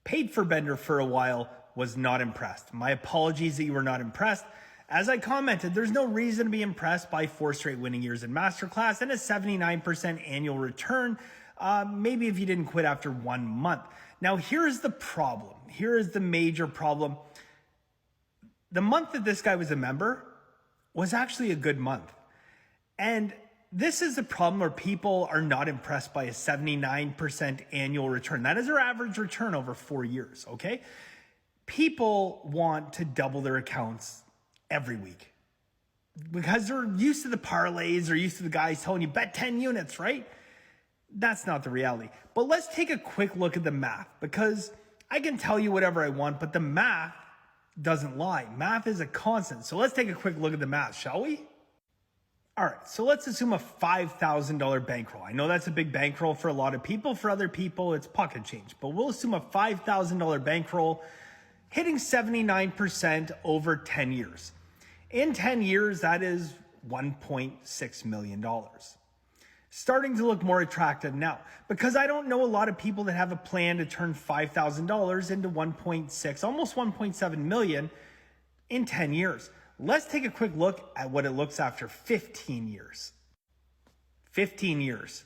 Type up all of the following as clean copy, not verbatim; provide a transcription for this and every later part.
paid for bender for a while, was not impressed. My apologies that you were not impressed. As I commented, there's no reason to be impressed by 4 straight winning years in Masterclass and a 79% annual return. Maybe if you didn't quit after 1 month. Now, here's the problem. Here is the major problem. The month that this guy was a member was actually a good month. And this is the problem where people are not impressed by a 79% annual return. That is our average return over 4 years, okay? People want to double their accounts every week because they're used to the parlays, they're used to the guys telling you bet 10 units, right? That's not the reality. But let's take a quick look at the math, because I can tell you whatever I want, but the math doesn't lie. Math is a constant. So let's take a quick look at the math, shall we? All right, so let's assume a $5,000 bankroll. I know that's a big bankroll for a lot of people. For other people, it's pocket change. But we'll assume a $5,000 bankroll hitting 79% over 10 years. In 10 years, that is $1.6 million. Starting to look more attractive now, because I don't know a lot of people that have a plan to turn $5,000 into 1.6, almost 1.7 million in 10 years. Let's take a quick look at what it looks after 15 years. 15 years,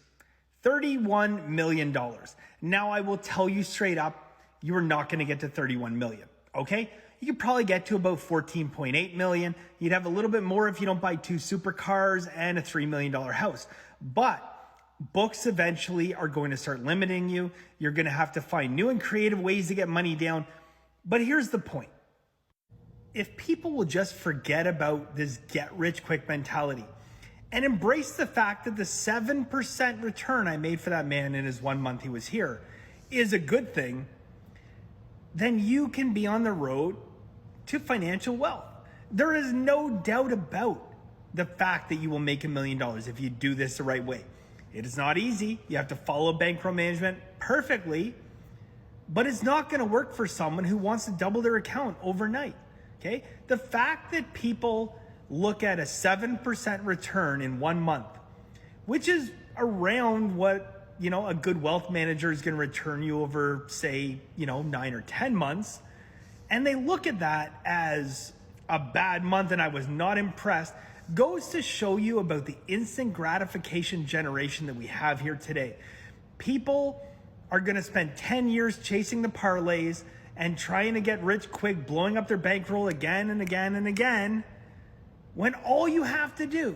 $31 million. Now I will tell you straight up, you are not going to get to 31 million, okay? You could probably get to about 14.8 million. You'd have a little bit more if you don't buy 2 supercars and a $3 million house. But books eventually are going to start limiting you. You're going to have to find new and creative ways to get money down. But here's the point. If people will just forget about this get-rich-quick mentality and embrace the fact that the 7% return I made for that man in his 1 month he was here is a good thing, then you can be on the road to financial wealth. There is no doubt about the fact that you will make $1 million if you do this the right way. It is not easy. You have to follow bankroll management perfectly, but it's not going to work for someone who wants to double their account overnight. Okay? The fact that people look at a 7% return in 1 month, which is around what, a good wealth manager is going to return you over, say, 9 or 10 months, and they look at that as a bad month and I was not impressed, goes to show you about the instant gratification generation that we have here today. People are going to spend 10 years chasing the parlays and trying to get rich quick, blowing up their bankroll again and again and again, when all you have to do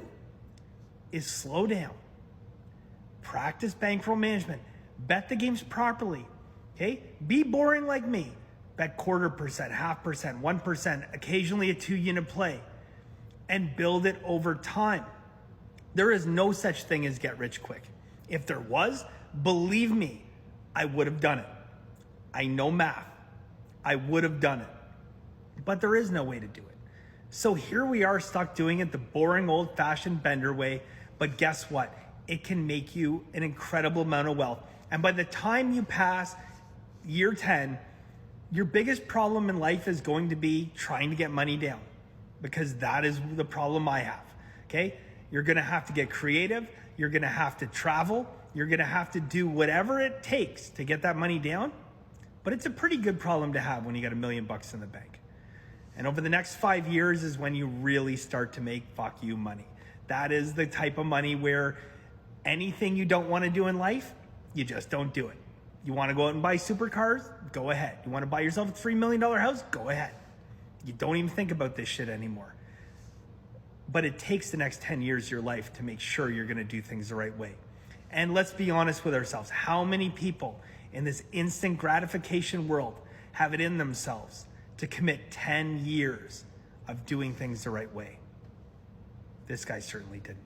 is slow down, practice bankroll management, bet the games properly, okay? Be boring like me, bet 0.25%, 0.5%, 1%, occasionally a 2-unit play, and build it over time. There is no such thing as get rich quick. If there was, believe me, I would have done it. I know math. I would have done it, but there is no way to do it. So here we are stuck doing it the boring old-fashioned bender way, but guess what? It can make you an incredible amount of wealth. And by the time you pass year 10, your biggest problem in life is going to be trying to get money down, because that is the problem I have, okay? You're gonna have to get creative. You're gonna have to travel. You're gonna have to do whatever it takes to get that money down. But it's a pretty good problem to have when you got $1 million in the bank. And over the next 5 years is when you really start to make fuck you money. That is the type of money where anything you don't want to do in life, you just don't do it. You want to go out and buy supercars? Go ahead. You want to buy yourself a $3 million house? Go ahead. You don't even think about this shit anymore. But it takes the next 10 years of your life to make sure you're going to do things the right way. And let's be honest with ourselves. How many people in this instant gratification world have it in themselves to commit 10 years of doing things the right way? This guy certainly didn't.